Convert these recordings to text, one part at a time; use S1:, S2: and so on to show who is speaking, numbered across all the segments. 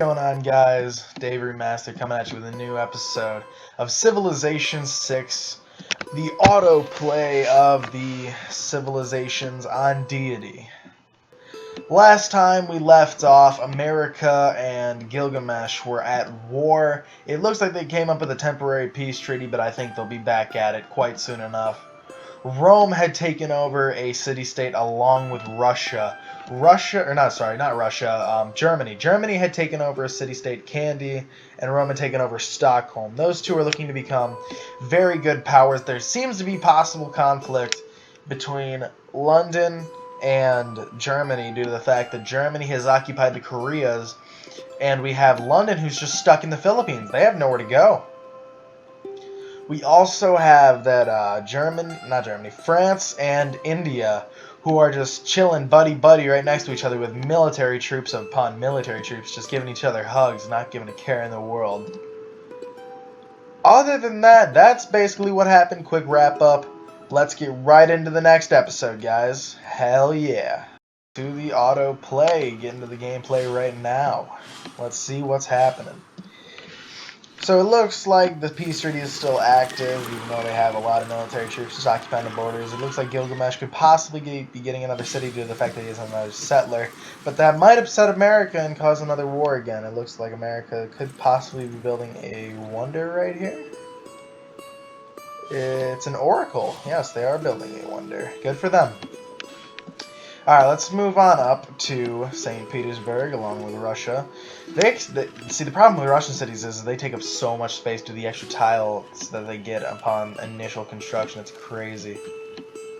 S1: What's going on, guys? Dave Remaster coming at you with a new episode of Civilization 6, the autoplay of the civilizations on Deity. Last time we left off, America and Gilgamesh were at war. It looks like they came up with a temporary peace treaty, but I think they'll be back at it quite soon enough. Rome had taken over a city-state along with Russia. Germany. Germany had taken over a city-state, Kandy, and Rome had taken over Stockholm. Those two are looking to become very good powers. There seems to be possible conflict between London and Germany due to the fact that Germany has occupied the Koreas, and we have London who's just stuck in the Philippines. They have nowhere to go. We also have that France and India, who are just chilling buddy-buddy right next to each other with military troops upon military troops, just giving each other hugs, not giving a care in the world. Other than that, that's basically what happened. Quick wrap-up. Let's get right into the next episode, guys. Hell yeah. To the autoplay. Get into the gameplay right now. Let's see what's happening. So it looks like the peace treaty is still active, even though they have a lot of military troops just occupying the borders. It looks like Gilgamesh could possibly be getting another city due to the fact that he is another settler. But that might upset America and cause another war again. It looks like America could possibly be building a wonder right here. It's an oracle. Yes, they are building a wonder. Good for them. Alright, let's move on up to St. Petersburg along with Russia. See, the problem with Russian cities is they take up so much space due to the extra tiles that they get upon initial construction. It's crazy.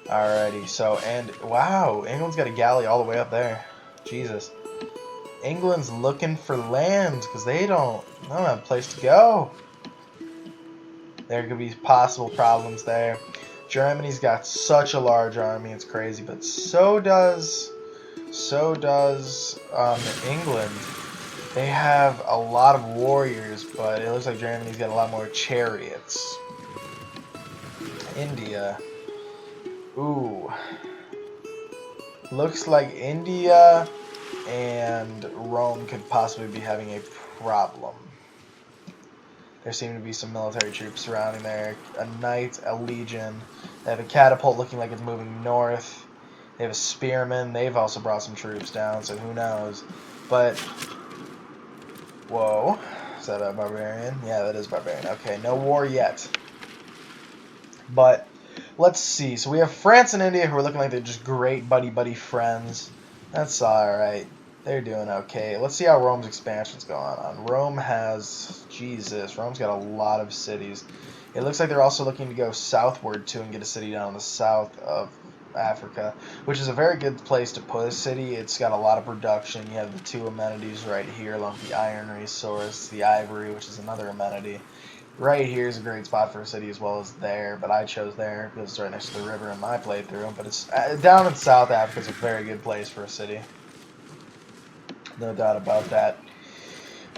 S1: Alrighty, so, and wow, England's got a galley all the way up there. Jesus. England's looking for land because they don't have a place to go. There could be possible problems there. Germany's got such a large army, it's crazy, but so does England. They have a lot of warriors, but it looks like Germany's got a lot more chariots. India. Ooh. Looks like India and Rome could possibly be having a problem. There seem to be some military troops surrounding there. A knight, a legion. They have a catapult looking like it's moving north. They have a spearman. They've also brought some troops down, so who knows. But, whoa. Is that a barbarian? Yeah, that is barbarian. Okay, no war yet. But, let's see. So we have France and India who are looking like they're just great buddy-buddy friends. That's alright. They're doing okay. Let's see how Rome's expansion's going on. Rome's got a lot of cities. It looks like they're also looking to go southward too and get a city down in the south of Africa, which is a very good place to put a city. It's got a lot of production. You have the two amenities right here, along with the iron resource, the ivory, which is another amenity. Right here is a great spot for a city as well as there, but I chose there because it's right next to the river in my playthrough. But it's down in South Africa. It's a very good place for a city. No doubt about that.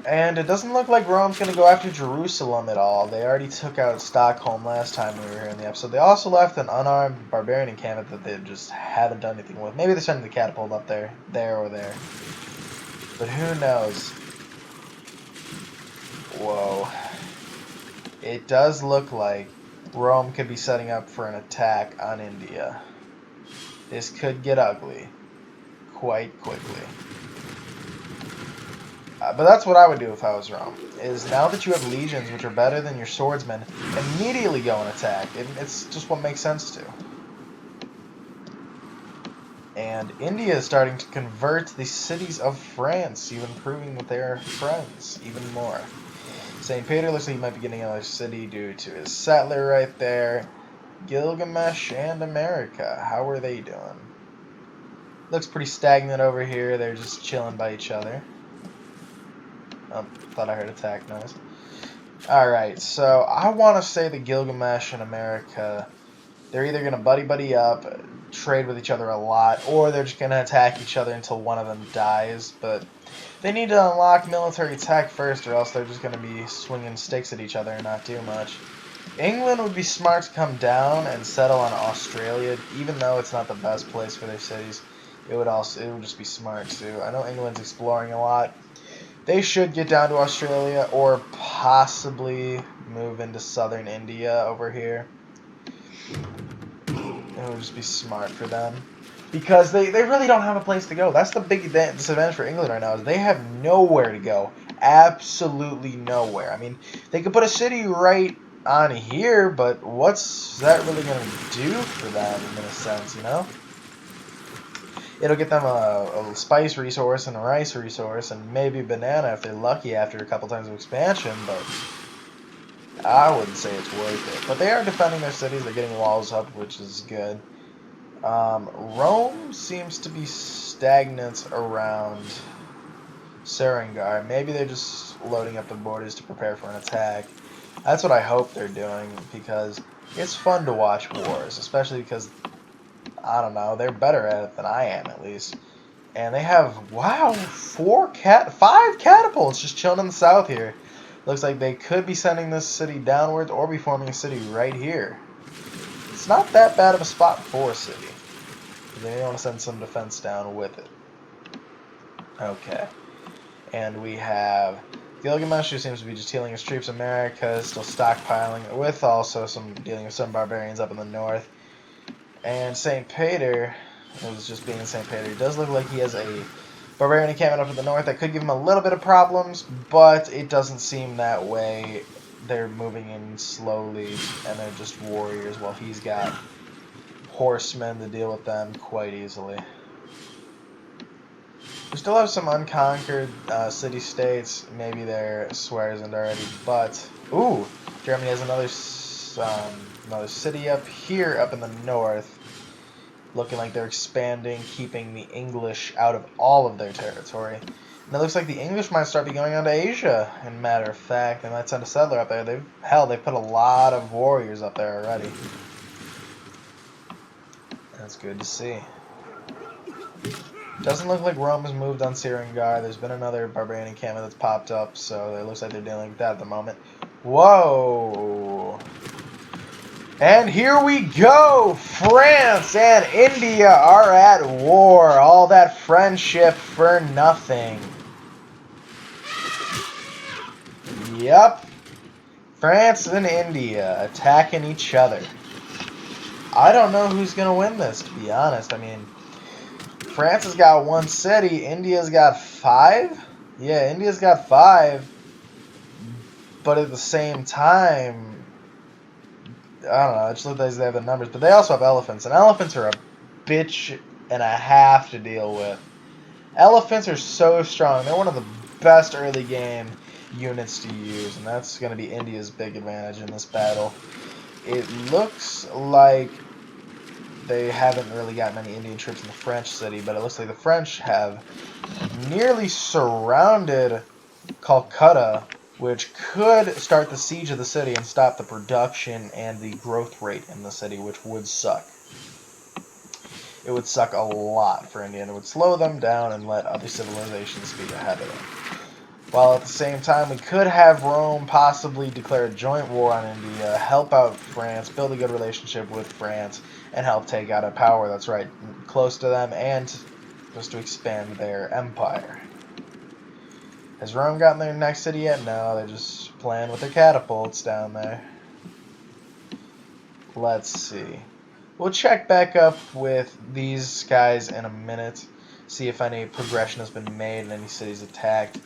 S1: And it doesn't look like Rome's going to go after Jerusalem at all. They already took out Stockholm last time we were here in the episode. They also left an unarmed barbarian encampment that they just haven't done anything with. Maybe they're sending the catapult up there or there. But who knows? Whoa. It does look like Rome could be setting up for an attack on India. This could get ugly quite quickly. But that's what I would do if I was Rome, is now that you have legions, which are better than your swordsmen, immediately go and attack. It's just what makes sense to. And India is starting to convert the cities of France, even proving that they are friends even more. St. Peter looks like he might be getting another city due to his settler right there. Gilgamesh and America, how are they doing? Looks pretty stagnant over here. They're just chilling by each other. Oh, thought I heard attack noise. Alright, so I want to say that Gilgamesh and America, they're either going to buddy up, trade with each other a lot, or they're just going to attack each other until one of them dies. But they need to unlock military tech first, or else they're just going to be swinging sticks at each other and not do much. England would be smart to come down and settle on Australia, even though it's not the best place for their cities. It would just be smart too. I know England's exploring a lot. They should get down to Australia or possibly move into southern India over here. It would just be smart for them. Because they really don't have a place to go. That's the big disadvantage for England right now, is they have nowhere to go. Absolutely nowhere. I mean, they could put a city right on here, but what's that really going to do for them in a sense, you know? It'll get them a spice resource and a rice resource and maybe a banana if they're lucky after a couple times of expansion, but I wouldn't say it's worth it. But they are defending their cities. They're getting walls up, which is good. Rome seems to be stagnant around Sringara. Maybe they're just loading up the borders to prepare for an attack. That's what I hope they're doing, because it's fun to watch wars, especially because, I don't know, they're better at it than I am, at least. And they have, wow, 5 catapults just chilling in the south here. Looks like they could be sending this city downwards or be forming a city right here. It's not that bad of a spot for a city. They may want to send some defense down with it. Okay. And we have Gilgamesh, who seems to be just healing his troops. America is still stockpiling, with also some dealing with some barbarians up in the north. And St. Peter, it was just being St. Peter, does look like he has a barbarian encampment up in the north that could give him a little bit of problems, but it doesn't seem that way. They're moving in slowly, and they're just warriors, while he's got horsemen to deal with them quite easily. We still have some unconquered city-states. Maybe they're Swearzend already, but ooh, Germany has another city up here, up in the north, looking like they're expanding, keeping the English out of all of their territory. And it looks like the English might start be going on to Asia. In matter of fact, they might send a settler up there. They put a lot of warriors up there already. That's good to see. Doesn't look like Rome has moved on Sringara. There's been another barbarian encampment that's popped up, so it looks like they're dealing with that at the moment. Whoa! And here we go! France and India are at war. All that friendship for nothing. Yep. France and India attacking each other. I don't know who's going to win this, to be honest. I mean, France has got 1 city. India's got 5? Yeah, India's got 5. But at the same time, I don't know. It just looks like they have the numbers. But they also have elephants. And elephants are a bitch and a half to deal with. Elephants are so strong. They're one of the best early game units to use. And that's going to be India's big advantage in this battle. It looks like they haven't really got many Indian troops in the French city, but it looks like the French have nearly surrounded Calcutta, which could start the siege of the city and stop the production and the growth rate in the city, which would suck. It would suck a lot for India, and it would slow them down and let other civilizations be ahead of them. While at the same time, we could have Rome possibly declare a joint war on India, help out France, build a good relationship with France, and help take out a power that's right close to them, and just to expand their empire. Has Rome gotten their next city yet? No, they're just playing with their catapults down there. Let's see. We'll check back up with these guys in a minute, see if any progression has been made and any cities attacked.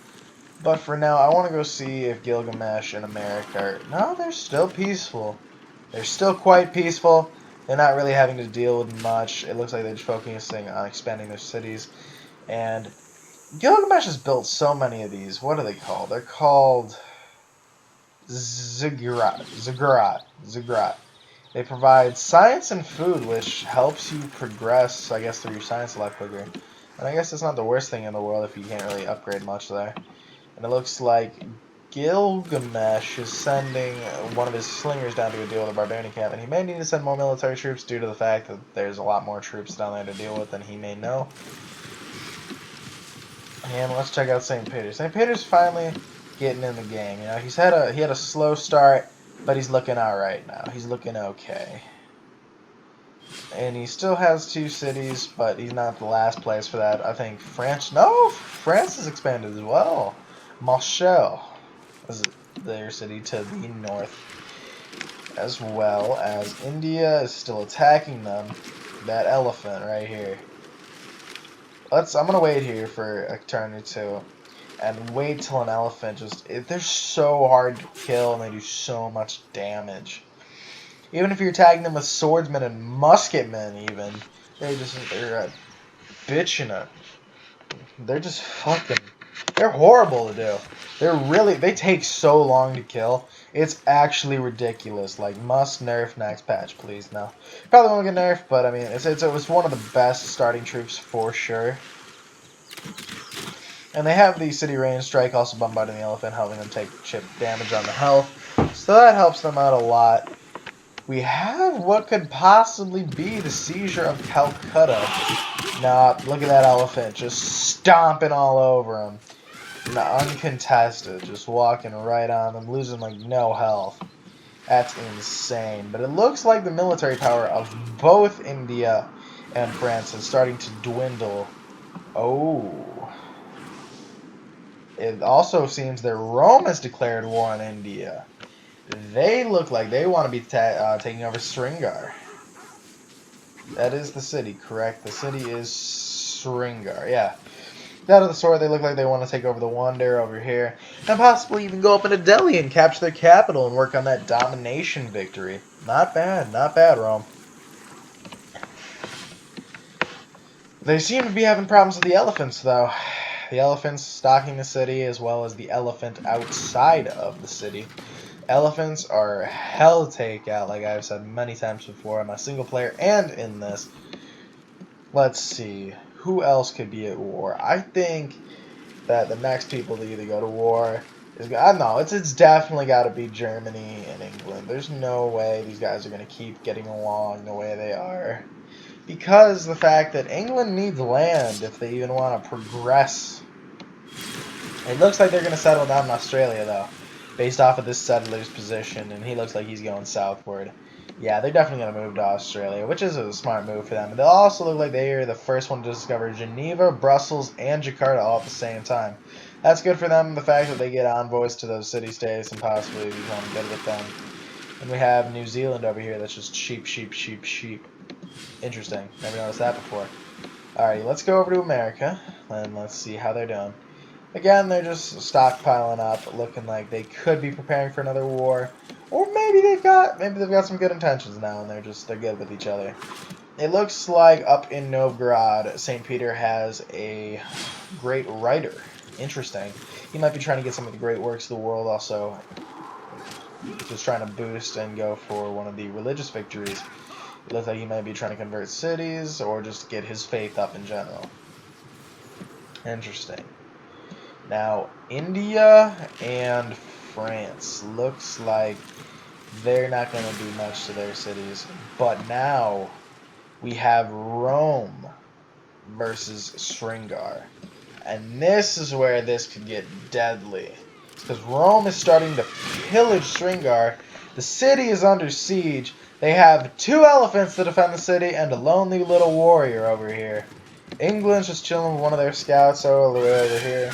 S1: But for now, I want to go see if Gilgamesh and America are... No, they're still peaceful. They're still quite peaceful. They're not really having to deal with much. It looks like they're just focusing on expanding their cities. And Gilgamesh has built so many of these. What are they called? They're called Ziggurat. They provide science and food, which helps you progress, I guess, through your science a lot quicker. And I guess it's not the worst thing in the world if you can't really upgrade much there. And it looks like Gilgamesh is sending one of his slingers down to go deal with a barbarian camp. And he may need to send more military troops due to the fact that there's a lot more troops down there to deal with than he may know. And let's check out St. Peter. St. Peter's finally getting in the game. You know, he had a slow start, but he's looking alright now. He's looking okay. And he still has 2 cities, but he's not the last place for that. I think France has expanded as well. Marshall is their city to the north, as well as India is still attacking them. That elephant right here. I'm gonna wait here for a turn or two, and wait till an elephant they're so hard to kill and they do so much damage. Even if you're attacking them with swordsmen and musketmen, even they're a bitch in a. They're just fucking. They're horrible to do. They take so long to kill. It's actually ridiculous. Like, must nerf next patch, please. No, probably won't get nerfed, but I mean, it was one of the best starting troops for sure. And they have the City Range Strike also bombarding the elephant, helping them take chip damage on the health. So that helps them out a lot. We have what could possibly be the seizure of Calcutta. Nah, look at that elephant just stomping all over him. Uncontested, just walking right on them, losing like no health. That's insane. But it looks like the military power of both India and France is starting to dwindle. Oh. It also seems that Rome has declared war on India. They look like they want to be taking over Sringara. That is the city, correct? The city is Sringara, yeah. Out of the sort, they look like they want to take over the Wonder over here, and possibly even go up into Delhi and capture their capital and work on that domination victory. Not bad, Rome. They seem to be having problems with the elephants, though. The elephants stalking the city, as well as the elephant outside of the city. Elephants are hell takeout, like I've said many times before on my single player and in this. Let's see. Who else could be at war? I think that the next people to either go to war is... I don't know. It's definitely got to be Germany and England. There's no way these guys are going to keep getting along the way they are. Because the fact that England needs land if they even want to progress. It looks like they're going to settle down in Australia, though, based off of this settler's position, and he looks like he's going southward. Yeah, they're definitely going to move to Australia, which is a smart move for them. They'll also look like they are the first one to discover Geneva, Brussels, and Jakarta all at the same time. That's good for them, the fact that they get envoys to those city-states and possibly become good with them. And we have New Zealand over here that's just sheep. Interesting. Never noticed that before. Alright, let's go over to America, and let's see how they're doing. Again, they're just stockpiling up, looking like they could be preparing for another war. Or maybe they've got some good intentions now, and they're good with each other. It looks like up in Novgorod, St. Peter has a great writer. Interesting. He might be trying to get some of the great works of the world, also just trying to boost and go for one of the religious victories. It looks like he might be trying to convert cities, or just get his faith up in general. Interesting. Now, India and France looks like they're not going to do much to their cities. But now we have Rome versus Sringara. And this is where this could get deadly. Because Rome is starting to pillage Sringara. The city is under siege. They have 2 elephants to defend the city and a lonely little warrior over here. England's just chilling with one of their scouts all the way over here.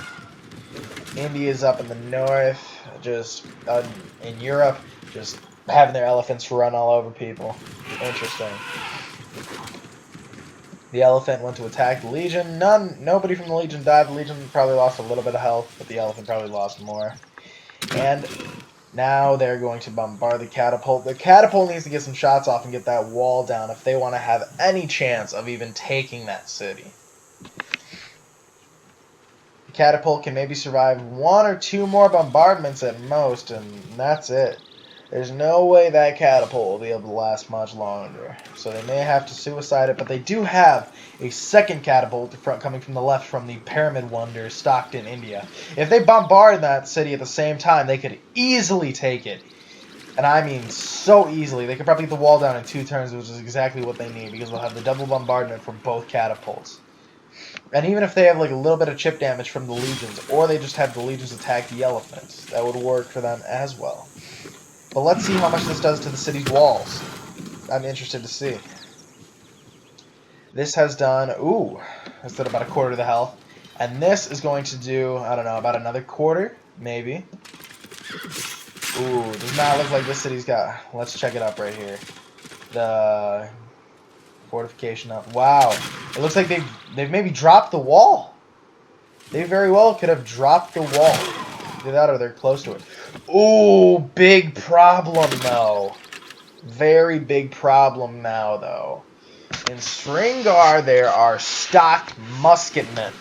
S1: India's up in the north, just in Europe, just having their elephants run all over people. Interesting. The elephant went to attack the Legion. Nobody from the Legion died. The Legion probably lost a little bit of health, but the elephant probably lost more. And now they're going to bombard the catapult. The catapult needs to get some shots off and get that wall down if they want to have any chance of even taking that city. The catapult can maybe survive 1 or 2 more bombardments at most, and that's it. There's no way that catapult will be able to last much longer. So they may have to suicide it, but they do have a second catapult coming from the left from the Pyramid Wonder stocked in India. If they bombard that city at the same time, they could easily take it. And I mean so easily. They could probably get the wall down in 2 turns, which is exactly what they need, because they'll have the double bombardment from both catapults. And even if they have like a little bit of chip damage from the legions, or they just have the legions attack the elephants, that would work for them as well. But let's see how much this does to the city's walls. I'm interested to see. This has done, that's done about 1/4 of the health. And this is going to do, I don't know, about another 1/4. Maybe. Ooh, does not look like this city's got... Let's check it up right here. The fortification up. Wow. It looks like they've maybe dropped the wall. They very well could have dropped the wall. Either that or they're close to it. Ooh, big problem, though. Very big problem now, though. In Sringara, there are stocked musketmen,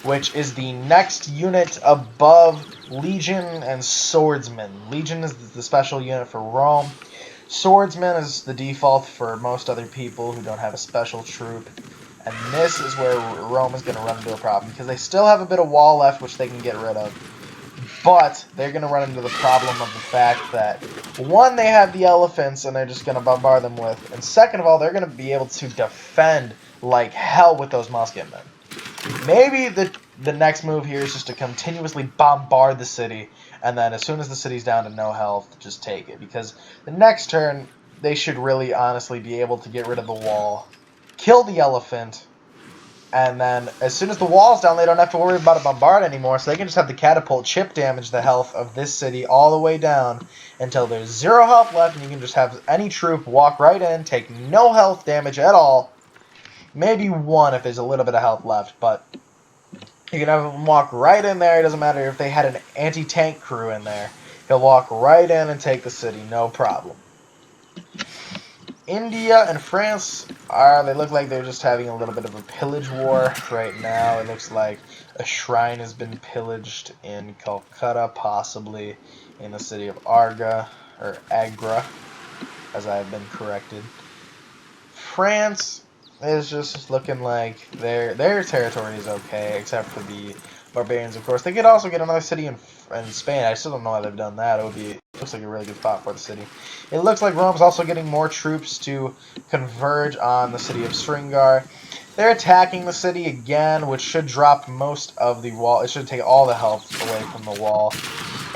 S1: which is the next unit above Legion and Swordsman. Legion is the special unit for Rome. Swordsman is the default for most other people who don't have a special troop. And this is where Rome is going to run into a problem, because they still have a bit of wall left, which they can get rid of. But they're going to run into the problem of the fact that, one, they have the elephants, and they're just going to bombard them with. And second of all, they're going to be able to defend like hell with those musketmen. Maybe the next move here is just to continuously bombard the city, and then as soon as the city's down to no health, just take it. Because the next turn, they should really honestly be able to get rid of the wall, kill the elephant, and then as soon as the wall's down, they don't have to worry about a bombard anymore, so they can just have the catapult chip damage the health of this city all the way down until there's 0 health left, and you can just have any troop walk right in, take no health damage at all. Maybe 1 if there's a little bit of health left, but you can have them walk right in there. It doesn't matter if they had an anti-tank crew in there. He'll walk right in and take the city, no problem. India and France they look like they're just having a little bit of a pillage war right now. It looks like a shrine has been pillaged in Calcutta, possibly in the city of Agra, as I have been corrected. France is just looking like their territory is okay, except for the barbarians, of course. They could also get another city in Spain. I still don't know why they've done that. It looks like a really good spot for the city. It looks like Rome's also getting more troops to converge on the city of Sringara. They're attacking the city again, which should drop most of the wall. It should take all the health away from the wall.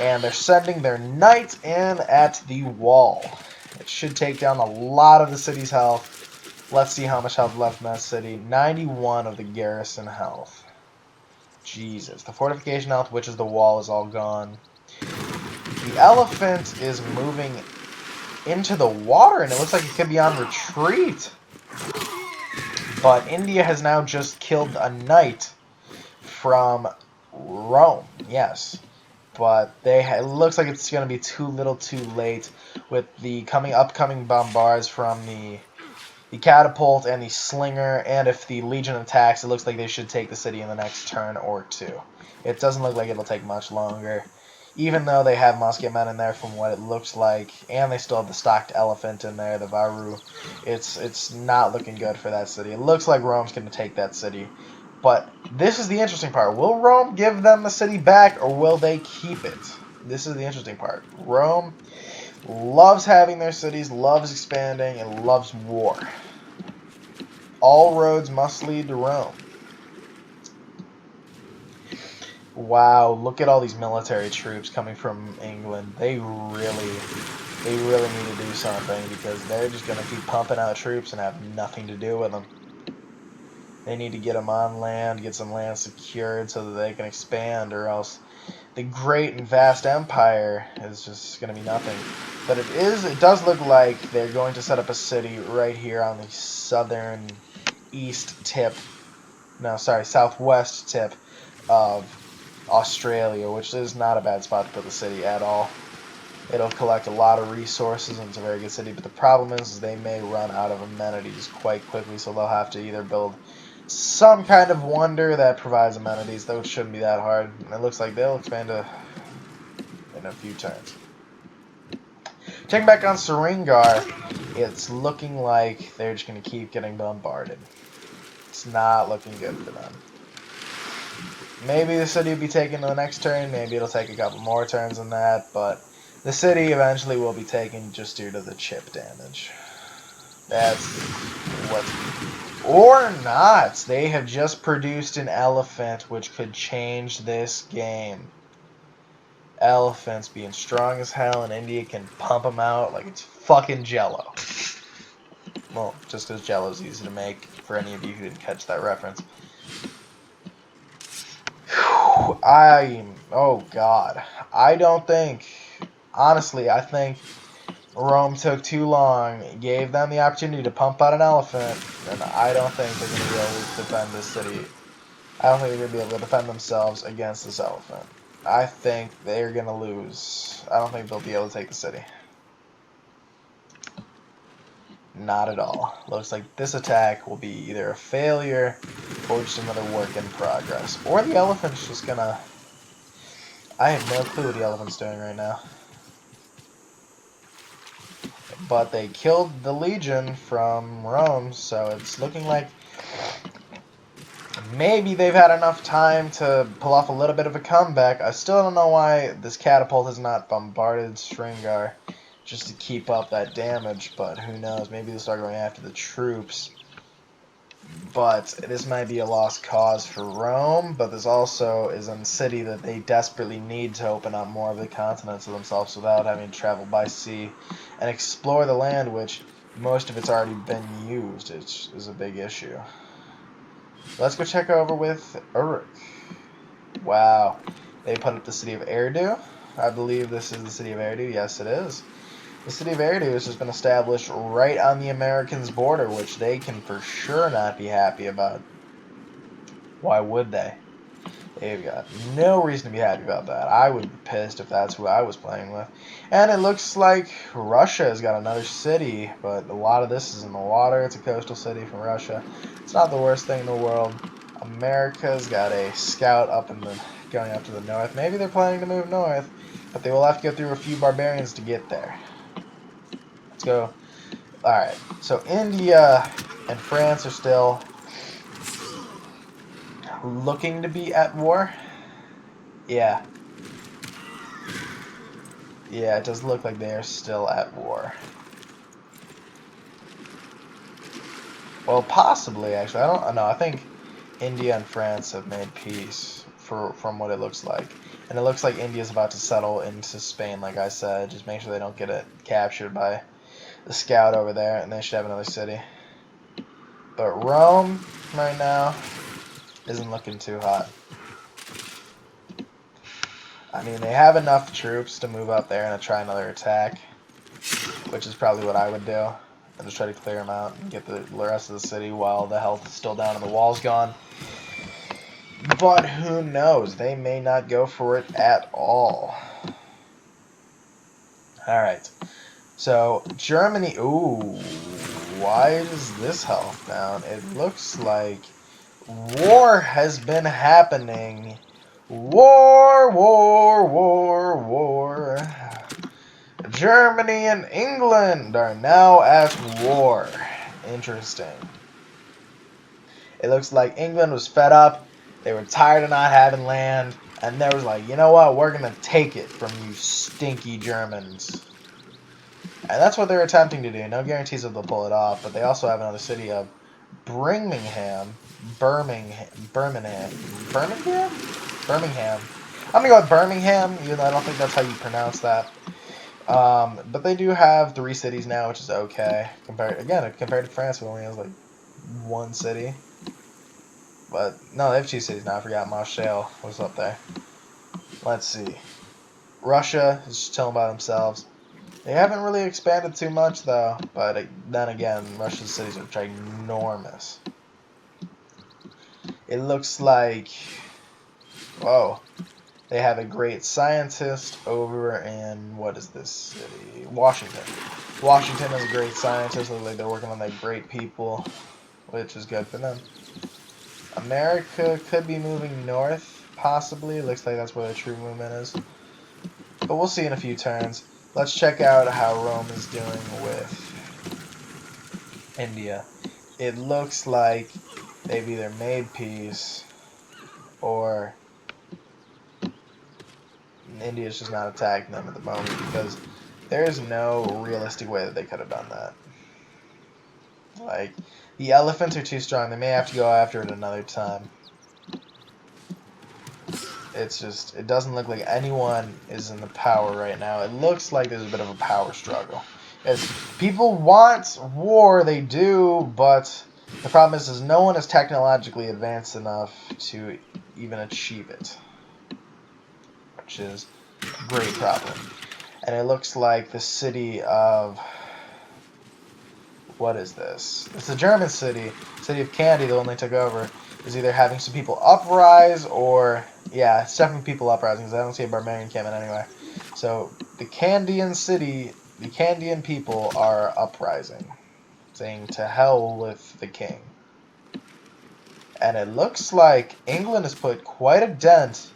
S1: And they're sending their knights in at the wall. It should take down a lot of the city's health. Let's see how much health left in that city. 91 of the garrison health. Jesus. The fortification health, which is the wall, is all gone. The elephant is moving into the water, and it looks like it could be on retreat. But India has now just killed a knight from Rome. Yes. But it looks like it's going to be too little too late with the upcoming bombards from the catapult and the slinger, and if the legion attacks, it looks like they should take the city in the next turn or 2. It doesn't look like it'll take much longer, even though they have musketmen in there from what it looks like, and they still have the stocked elephant in there, the Varu. It's not looking good for that city. It looks like Rome's going to take that city, but this is the interesting part. Will Rome give them the city back, or will they keep it? This is the interesting part. Rome loves having their cities, loves expanding, and loves war. All roads must lead to Rome. Wow, look at all these military troops coming from England. They really need to do something, because they're just going to keep pumping out troops and have nothing to do with them. They need to get them on land, get some land secured so that they can expand, or else the great and vast empire is just going to be nothing. But it does look like they're going to set up a city right here on the southwest tip of Australia, which is not a bad spot to put the city at all. It'll collect a lot of resources, and it's a very good city, but the problem is they may run out of amenities quite quickly, so they'll have to either build some kind of wonder that provides amenities, though it shouldn't be that hard. And it looks like they'll expand in a few turns. Checking back on Sringara, it's looking like they're just going to keep getting bombarded. It's not looking good for them. Maybe the city will be taken to the next turn, maybe it'll take a couple more turns than that, but the city eventually will be taken just due to the chip damage. That's what... Or not! They have just produced an elephant, which could change this game. Elephants being strong as hell, and India can pump them out like it's fucking Jello. Well, just because Jello's easy to make, for any of you who didn't catch that reference. Oh god. I don't think, honestly, I think Rome took too long, gave them the opportunity to pump out an elephant, and I don't think they're going to be able to defend this city. I don't think they're going to be able to defend themselves against this elephant. I think they're going to lose. I don't think they'll be able to take the city. Not at all. Looks like this attack will be either a failure or just another work in progress. Or the elephant's just going to... I have no clue what the elephant's doing right now. But they killed the Legion from Rome, so it's looking like maybe they've had enough time to pull off a little bit of a comeback. I still don't know why this catapult has not bombarded Sringara just to keep up that damage, but who knows, maybe they'll start going after the troops. But this might be a lost cause for Rome, but this also is a city that they desperately need to open up more of the continent to themselves without having to travel by sea and explore the land, which most of it's already been used. It is a big issue. Let's go check over with Uruk. Wow. They put up the city of Eridu. I believe this is the city of Eridu. Yes, it is. The city of Eridu has just been established right on the Americans' border, which they can for sure not be happy about. Why would they? They've got no reason to be happy about that. I would be pissed if that's who I was playing with. And it looks like Russia has got another city, but a lot of this is in the water. It's a coastal city from Russia. It's not the worst thing in the world. America's got a scout up in the going up to the north. Maybe they're planning to move north, but they will have to go through a few barbarians to get there. Let's go. Alright, so India and France are still looking to be at war. Yeah. Yeah, it does look like they are still at war. Well, possibly, actually. I don't know. I think India and France have made peace from what it looks like. And it looks like India's about to settle into Spain, like I said. Just make sure they don't get it captured by the scout over there, and they should have another city. But Rome, right now, isn't looking too hot. I mean, they have enough troops to move up there and try another attack, which is probably what I would do. And just try to clear them out and get the rest of the city while the health is still down and the wall's gone. But who knows? They may not go for it at all. Alright. So, Germany... Ooh. Why is this health down? It looks like war has been happening. War, war, war, war. Germany and England are now at war. Interesting. It looks like England was fed up. They were tired of not having land. And they was like, you know what? We're going to take it from you stinky Germans. And that's what they're attempting to do. No guarantees that they'll pull it off. But they also have another city of Birmingham. Birmingham. I'm going to go with Birmingham, even though I don't think that's how you pronounce that. But they do have 3 cities now, which is okay. Compared to France, who only has like 1 city. But no, they have 2 cities now. I forgot Marseille was up there. Let's see. Russia is just chilling by themselves. They haven't really expanded too much though. But then again, Russia's cities are ginormous. It looks like, whoa, they have a great scientist over in, what is this city? Washington. Washington is a great scientist. Looks like they're working on that great people, which is good for them. America could be moving north, possibly. Looks like that's where the true movement is. But we'll see in a few turns. Let's check out how Rome is doing with India. It looks like they've either made peace or India's just not attacking them at the moment because there's no realistic way that they could have done that. Like, the elephants are too strong. They may have to go after it another time. It's just, it doesn't look like anyone is in the power right now. It looks like there's a bit of a power struggle. As people want war, they do, but the problem is no one is technologically advanced enough to even achieve it. Which is Great problem. And it looks like the city of... What is this? It's a German city. City of Candy, the one they took over, is either having some people uprise or... Yeah, it's definitely people uprising because I don't see a barbarian camp in anywhere. So, the Candian city, the Candian people are uprising. Saying to hell with the king. And it looks like England has put quite a dent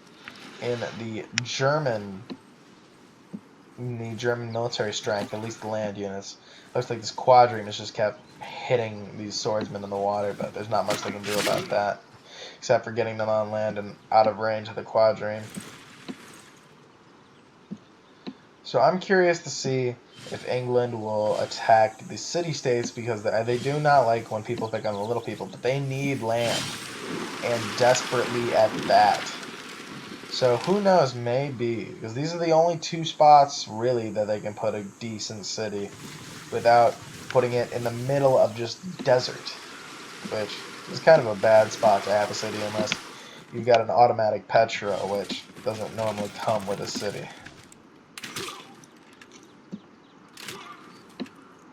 S1: in the German military strength, at least the land units. Looks like this quadrine has just kept hitting these swordsmen in the water, but there's not much they can do about that, except for getting them on land and out of range of the quadrine. So I'm curious to see if England will attack the city-states, because they do not like when people pick on the little people, but they need land, and desperately at that. So who knows, maybe, because these are the only two spots really that they can put a decent city without putting it in the middle of just desert, which is kind of a bad spot to have a city unless you've got an automatic Petra, which doesn't normally come with a city.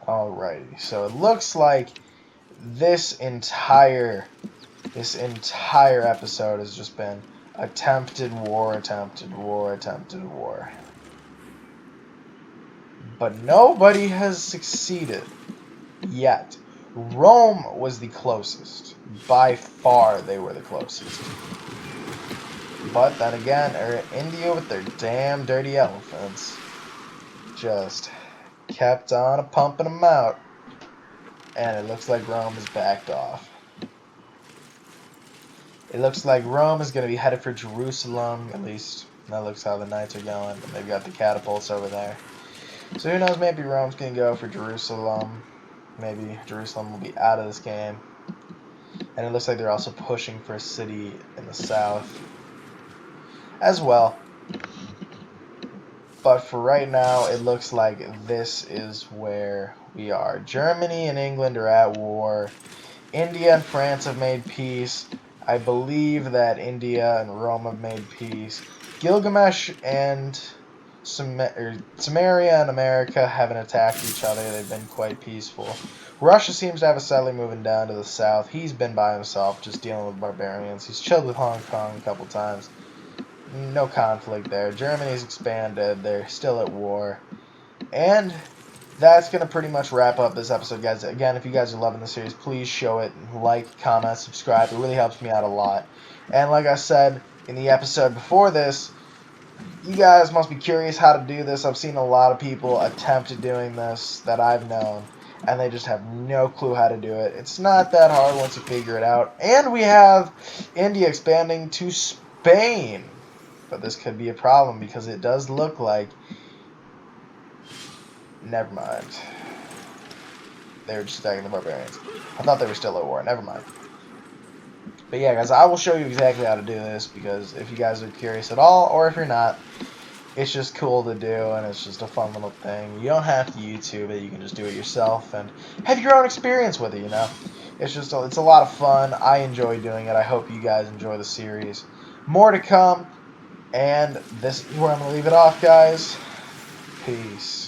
S1: Alrighty, so it looks like this entire episode has just been attempted war, attempted war, attempted war. But nobody has succeeded yet. Rome was the closest. By far, they were the closest. But then again, India with their damn dirty elephants just kept on pumping them out. And it looks like Rome has backed off. It looks like Rome is going to be headed for Jerusalem. At least that looks how the Knights are going. And they've got the catapults over there. So who knows, maybe Rome's going to go for Jerusalem. Maybe Jerusalem will be out of this game. And it looks like they're also pushing for a city in the south as well. But for right now, it looks like this is where we are. Germany and England are at war. India and France have made peace. I believe that India and Rome have made peace. Gilgamesh and Sumaria and America haven't attacked each other. They've been quite peaceful. Russia seems to have a settler moving down to the south. He's been by himself, just dealing with barbarians. He's chilled with Hong Kong a couple times. No conflict there. Germany's expanded. They're still at war. And that's going to pretty much wrap up this episode, guys. Again, if you guys are loving the series, please show it. Like, comment, subscribe. It really helps me out a lot. And like I said in the episode before this, you guys must be curious how to do this. I've seen a lot of people attempt doing this that I've known, and they just have no clue how to do it. It's not that hard once you figure it out. And we have India expanding to Spain. But this could be a problem because it does look like... Never mind. They were just attacking the barbarians. I thought they were still at war. Never mind. But yeah, guys, I will show you exactly how to do this, because if you guys are curious at all, or if you're not, it's just cool to do, and it's just a fun little thing. You don't have to YouTube it. You can just do it yourself and have your own experience with it, you know? It's a lot of fun. I enjoy doing it. I hope you guys enjoy the series. More to come. And this is where I'm going to leave it off, guys. Peace.